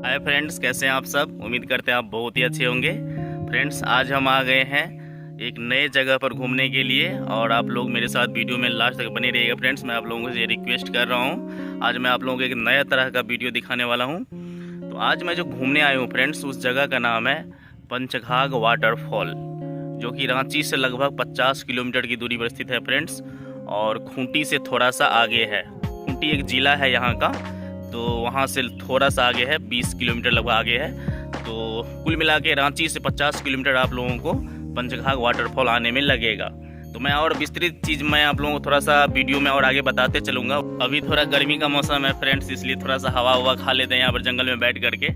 Hi friends, कैसे हैं आप सब। उम्मीद करते हैं आप बहुत ही अच्छे होंगे। फ्रेंड्स, आज हम आ गए हैं एक नए जगह पर घूमने के लिए और आप लोग मेरे साथ वीडियो में लास्ट तक बने रहिएगा। फ्रेंड्स, मैं आप लोगों से रिक्वेस्ट कर रहा हूं, आज मैं आप लोगों को एक नया तरह का वीडियो दिखाने वाला हूं। तो आज मैं जो घूमने आया हूं फ्रेंड्स, उस जगह का नाम है पंचघाघ वाटरफॉल, जो कि रांची से लगभग 50 किलोमीटर की दूरी पर स्थित है फ्रेंड्स, और खूंटी से थोड़ा सा आगे है। खूंटी एक ज़िला है यहाँ का, तो वहाँ से थोड़ा सा आगे है, 20 किलोमीटर लगभग आगे है। तो कुल मिला के रांची से 50 किलोमीटर आप लोगों को पंचघाघ वाटरफॉल आने में लगेगा। तो मैं और विस्तृत चीज़ मैं आप लोगों को थोड़ा सा वीडियो में और आगे बताते चलूँगा। अभी थोड़ा गर्मी का मौसम है फ्रेंड्स, इसलिए थोड़ा सा हवा ववा खा लेते हैं यहाँ पर जंगल में बैठ करके,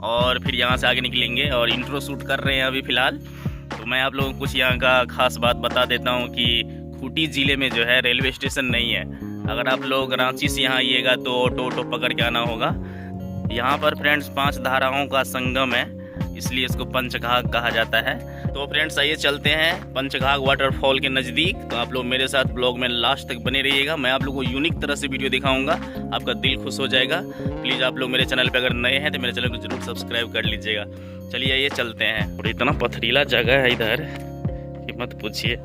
और फिर यहाँ से आगे निकलेंगे और इंट्रो शूट कर रहे हैं अभी फ़िलहाल। तो मैं आप लोगों को कुछ यहाँ का खास बात बता देता हूँ कि खूंटी ज़िले में जो है रेलवे स्टेशन नहीं है। अगर आप लोग रांची से यहाँ आइएगा तो ऑटो पकड़ के आना होगा। यहाँ पर फ्रेंड्स 5 धाराओं का संगम है, इसलिए इसको पंचघाघ कहा जाता है। तो फ्रेंड्स, आइए चलते हैं पंचघाघ वाटरफॉल के नज़दीक। तो आप लोग मेरे साथ ब्लॉग में लास्ट तक बने रहिएगा। मैं आप लोगों को यूनिक तरह से वीडियो दिखाऊंगा, आपका दिल खुश हो जाएगा। प्लीज़ आप लोग मेरे चैनल पर अगर नए हैं तो मेरे चैनल को जरूर सब्सक्राइब कर लीजिएगा। चलिए आइए चलते हैं। और इतना पथरीला जगह है इधर कि मत पूछिए।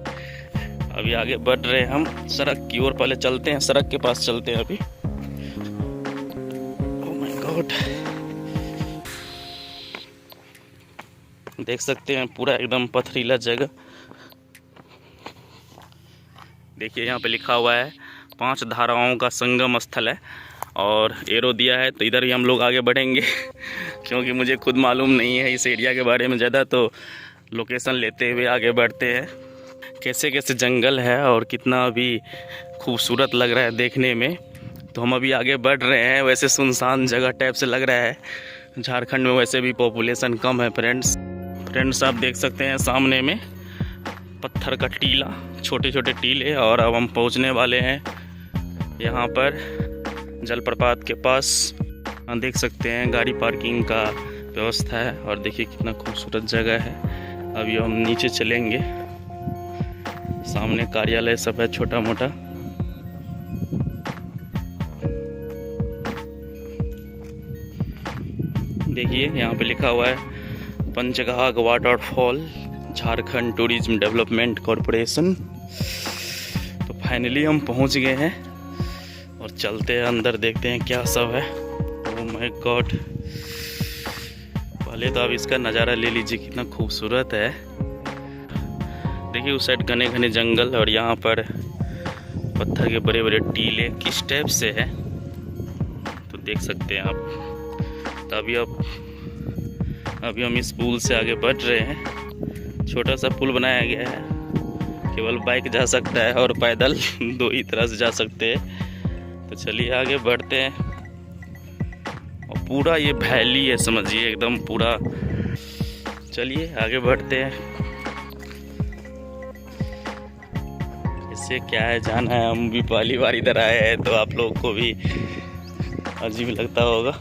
अभी आगे बढ़ रहे हैं हम सड़क की ओर, पहले चलते हैं सड़क के पास चलते हैं अभी। ओह माय गॉड, देख सकते हैं पूरा एकदम पथरीला जगह। देखिए यहाँ पे लिखा हुआ है 5 धाराओं का संगम स्थल है, और एरो दिया है, तो इधर ही हम लोग आगे बढ़ेंगे क्योंकि मुझे खुद मालूम नहीं है इस एरिया के बारे में ज़्यादा, तो लोकेशन लेते हुए आगे बढ़ते हैं। कैसे कैसे जंगल है और कितना अभी खूबसूरत लग रहा है देखने में। तो हम अभी आगे बढ़ रहे हैं। वैसे सुनसान जगह टाइप से लग रहा है, झारखंड में वैसे भी पॉपुलेशन कम है फ्रेंड्स आप देख सकते हैं सामने में पत्थर का टीला, छोटे छोटे टीले, और अब हम पहुंचने वाले हैं यहाँ पर जलप्रपात के पास। देख सकते हैं गाड़ी पार्किंग का व्यवस्था है, और देखिए कितना खूबसूरत जगह है। अभी हम नीचे चलेंगे, सामने कार्यालय सब है छोटा मोटा। देखिए यहाँ पे लिखा हुआ है Panchghagh waterfall, Jharkhand tourism development corporation. तो फाइनली हम पहुंच गए हैं और चलते हैं अंदर, देखते हैं क्या सब है। ओह माय गॉड, पहले तो आप इसका नज़ारा ले लीजिए, कितना खूबसूरत है। देखिए उस साइड घने घने जंगल, और यहाँ पर पत्थर के बड़े बड़े टीले किस टाइप से है तो देख सकते हैं आप। तो अभी हम इस पुल से आगे बढ़ रहे हैं। छोटा सा पुल बनाया गया है, केवल बाइक जा सकता है और पैदल दो ही तरह से जा सकते हैं। तो चलिए आगे बढ़ते हैं। और पूरा ये वैली है, समझिए एकदम पूरा। चलिए आगे बढ़ते हैं। इससे क्या है, जाना है, हम भी पहली बार इधर आए हैं, तो आप लोगों को भी अजीब लगता होगा।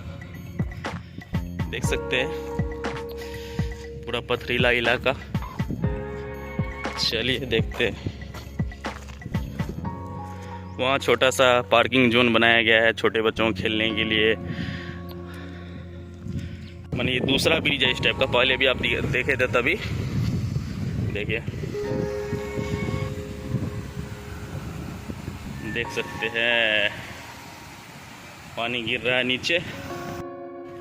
देख सकते हैं पूरा पथरीला इलाका। चलिए देखते हैं। वहाँ छोटा सा पार्किंग जोन बनाया गया है छोटे बच्चों को खेलने के लिए। माने ये दूसरा ब्रिज है इस टाइप का, पहले भी आप देखे थे तभी। देखिए देख सकते हैं पानी गिर रहा है नीचे।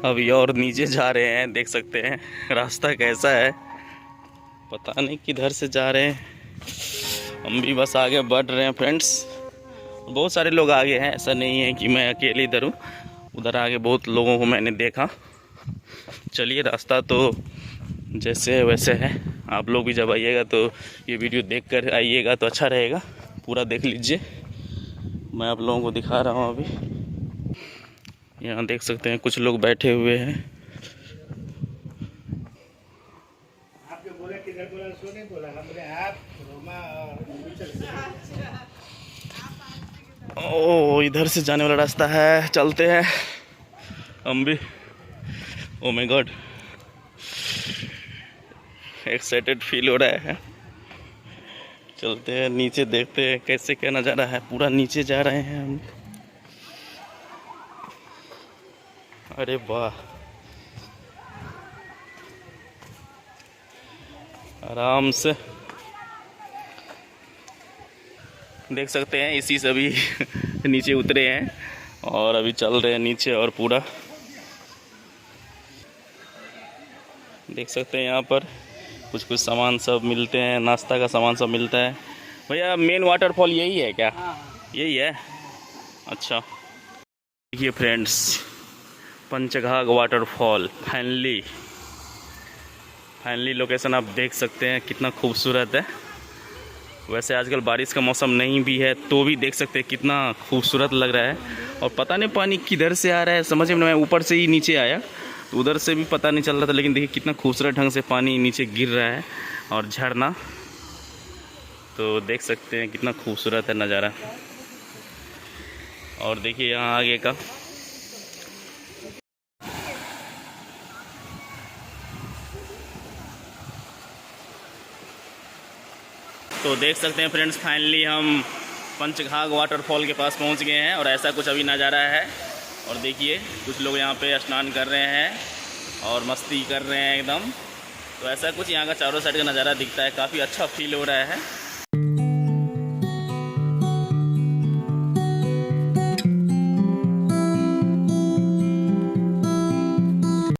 अभी और नीचे जा रहे हैं, देख सकते हैं रास्ता कैसा है, पता नहीं किधर से जा रहे हैं। हम भी बस आगे बढ़ रहे हैं फ्रेंड्स। बहुत सारे लोग आगे हैं, ऐसा नहीं है कि मैं अकेले इधर हूँ। उधर आगे बहुत लोगों को मैंने देखा। चलिए, रास्ता तो जैसे है वैसे है। आप लोग भी जब आइएगा तो ये वीडियो देख कर आइएगा तो अच्छा रहेगा। पूरा देख लीजिए, मैं आप लोगों को दिखा रहा हूँ। अभी यहाँ देख सकते हैं कुछ लोग बैठे हुए हैं। ओ, इधर से जाने वाला रास्ता है, चलते हैं हम भी। Oh my God, excited feel हो रहा है। चलते हैं नीचे, देखते हैं कैसे क्या नज़ारा है। पूरा नीचे जा रहे हैं हम। अरे वाह, आराम से देख सकते हैं। इसी से अभी नीचे उतरे हैं और अभी चल रहे हैं नीचे, और पूरा देख सकते हैं यहाँ पर कुछ कुछ सामान सब मिलते हैं, नाश्ता का सामान सब मिलता है। भैया मेन वाटरफॉल यही है क्या? यही है, अच्छा। देखिए friends, Panchghagh waterfall finally location आप देख सकते हैं, कितना खूबसूरत है। वैसे आजकल बारिश का मौसम नहीं भी है तो भी देख सकते हैं कितना खूबसूरत लग रहा है। और पता नहीं पानी किधर से आ रहा है, समझ में, मैं ऊपर से ही नीचे आया तो उधर से भी पता नहीं चल रहा था, लेकिन देखिए कितना खूबसूरत ढंग से पानी नीचे गिर रहा है और झरना, तो देख सकते हैं कितना खूबसूरत है नज़ारा। और देखिए यहाँ आगे का तो देख सकते हैं फ्रेंड्स, फाइनली हम पंचघाघ वाटरफॉल के पास पहुंच गए हैं और ऐसा कुछ अभी नज़ारा है। और देखिए कुछ लोग यहाँ पे स्नान कर रहे हैं और मस्ती कर रहे हैं एकदम। तो ऐसा कुछ यहाँ का चारों साइड का नज़ारा दिखता है, काफ़ी अच्छा फील हो रहा है।